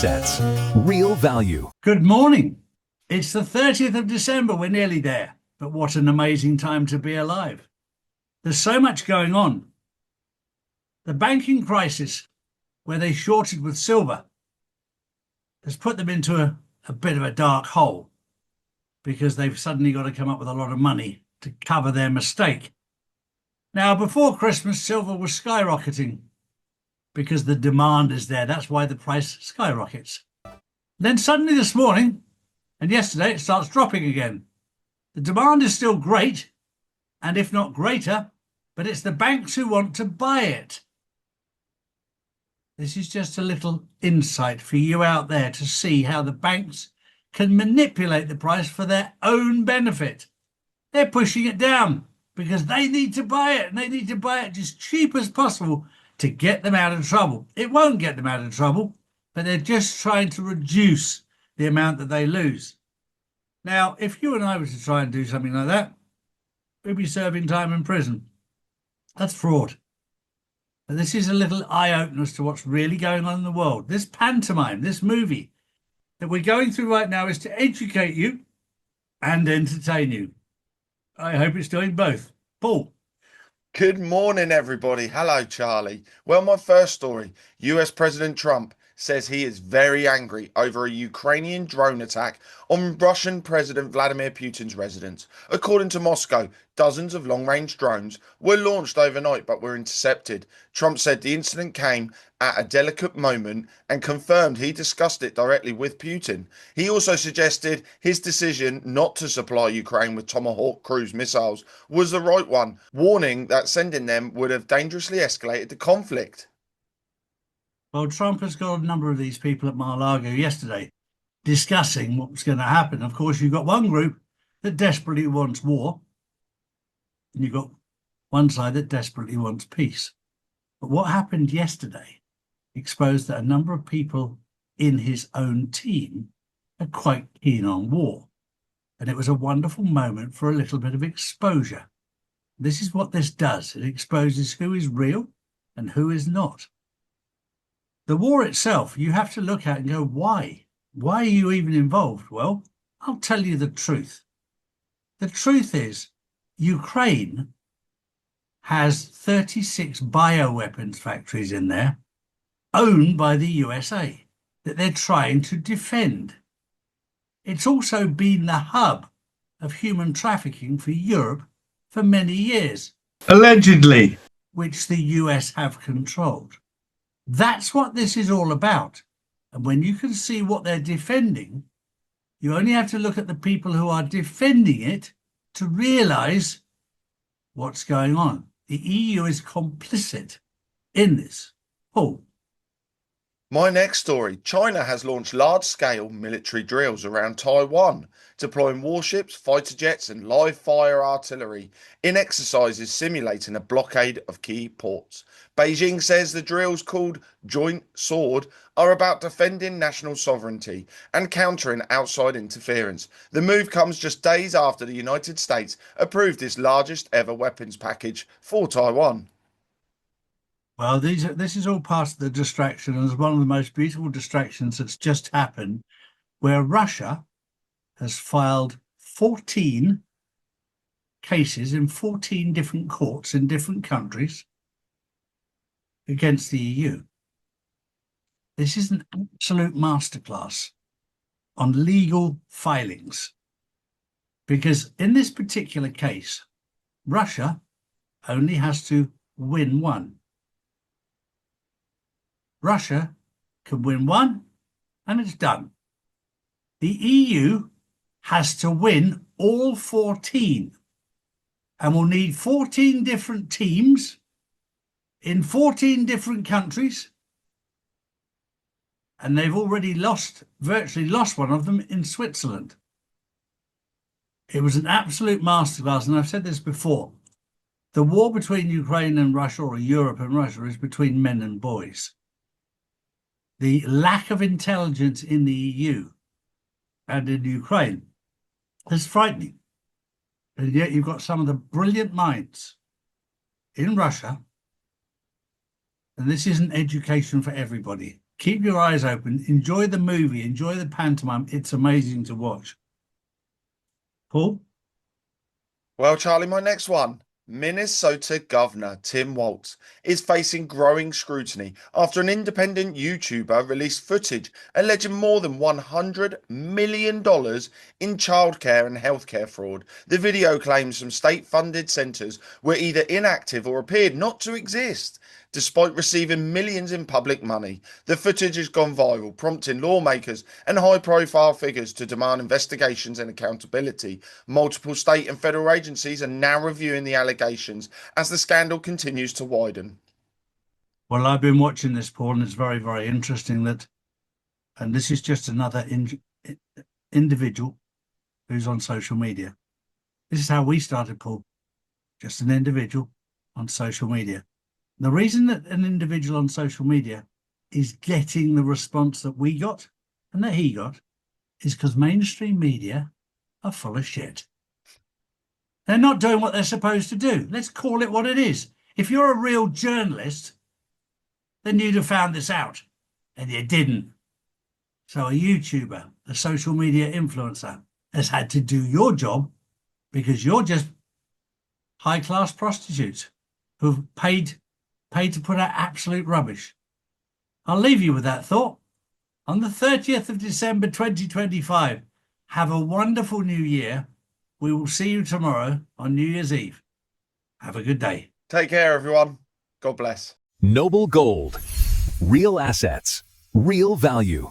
assets. Real value. Good morning. It's the 30th of December. We're nearly there. But what an amazing time to be alive. There's so much going on. The banking crisis, where they shorted with silver, has put them into a bit of a dark hole because they've suddenly got to come up with a lot of money to cover their mistake. Now, before Christmas, silver was skyrocketing because the demand is there. That's why the price skyrockets. Then suddenly this morning and yesterday, it starts dropping again. The demand is still great, and if not greater, but it's the banks who want to buy it. This is just a little insight for you out there to see how the banks can manipulate the price for their own benefit. They're pushing it down because they need to buy it, and they need to buy it as cheap as possible to get them out of trouble. It won't get them out of trouble, but they're just trying to reduce the amount that they lose. Now, if you and I were to try and do something like that, we'd be serving time in prison. That's fraud. And this is a little eye-opener as to what's really going on in the world. This pantomime, this movie that we're going through right now is to educate you and entertain you. I hope it's doing both. Paul. Good morning, everybody. Hello, Charlie. Well, my first story, US President Trump says he is very angry over a Ukrainian drone attack on Russian President Vladimir Putin's residence. According to Moscow, dozens of long-range drones were launched overnight but were intercepted. Trump said the incident came at a delicate moment and confirmed he discussed it directly with Putin. He also suggested his decision not to supply Ukraine with Tomahawk cruise missiles was the right one, warning that sending them would have dangerously escalated the conflict. Well, Trump has got a number of these people at Mar-a-Lago yesterday discussing what was going to happen. Of course, you've got one group that desperately wants war, and you've got one side that desperately wants peace. But what happened yesterday exposed that a number of people in his own team are quite keen on war. And it was a wonderful moment for a little bit of exposure. This is what this does. It exposes who is real and who is not. The war itself, you have to look at and go, why? Why are you even involved? Well, I'll tell you the truth. The truth is, Ukraine has 36 bioweapons factories in there, owned by the USA, that they're trying to defend. It's also been the hub of human trafficking for Europe for many years. Allegedly. Which the US have controlled. That's what this is all about. And when you can see what they're defending, you only have to look at the people who are defending it to realise what's going on. The EU is complicit in this. Paul. My next story, China has launched large-scale military drills around Taiwan, deploying warships, fighter jets and live-fire artillery in exercises simulating a blockade of key ports. Beijing says the drills, called Joint Sword, are about defending national sovereignty and countering outside interference. The move comes just days after the United States approved its largest ever weapons package for Taiwan. Well, this is all part of the distraction, and it's one of the most beautiful distractions that's just happened, where Russia has filed 14 cases in 14 different courts in different countries against the EU. This is an absolute masterclass on legal filings, because in this particular case, Russia only has to win one. Russia can win one and it's done. The EU has to win all 14 and will need 14 different teams in 14 different countries. And they've already virtually lost one of them in Switzerland. It was an absolute masterclass, and I've said this before. The war between Ukraine and Russia, or Europe and Russia, is between men and boys. The lack of intelligence in the EU and in Ukraine is frightening. And yet you've got some of the brilliant minds in Russia, and this isn't education for everybody. Keep your eyes open. Enjoy the movie. Enjoy the pantomime. It's amazing to watch. Paul? Well, Charlie, my next one. Minnesota Governor Tim Walz is facing growing scrutiny after an independent YouTuber released footage alleging more than $100 million in childcare and healthcare fraud. The video claims some state-funded centres were either inactive or appeared not to exist, despite receiving millions in public money. The footage has gone viral, prompting lawmakers and high-profile figures to demand investigations and accountability. Multiple state and federal agencies are now reviewing the allegations as the scandal continues to widen. Well, I've been watching this, Paul, and it's very, very interesting that, and this is just another individual who's on social media. This is how we started, Paul. Just an individual on social media. The reason that an individual on social media is getting the response that we got and that he got is because mainstream media are full of shit. They're not doing what they're supposed to do. Let's call it what it is. If you're a real journalist, then you'd have found this out, and you didn't. So a YouTuber, a social media influencer, has had to do your job because you're just high-class prostitutes who've paid to put out absolute rubbish. I'll leave you with that thought. On the 30th of December 2025, have a wonderful new year. We will see you tomorrow on New Year's Eve. Have a good day. Take care, everyone. God bless. Noble Gold. Real assets. Real value.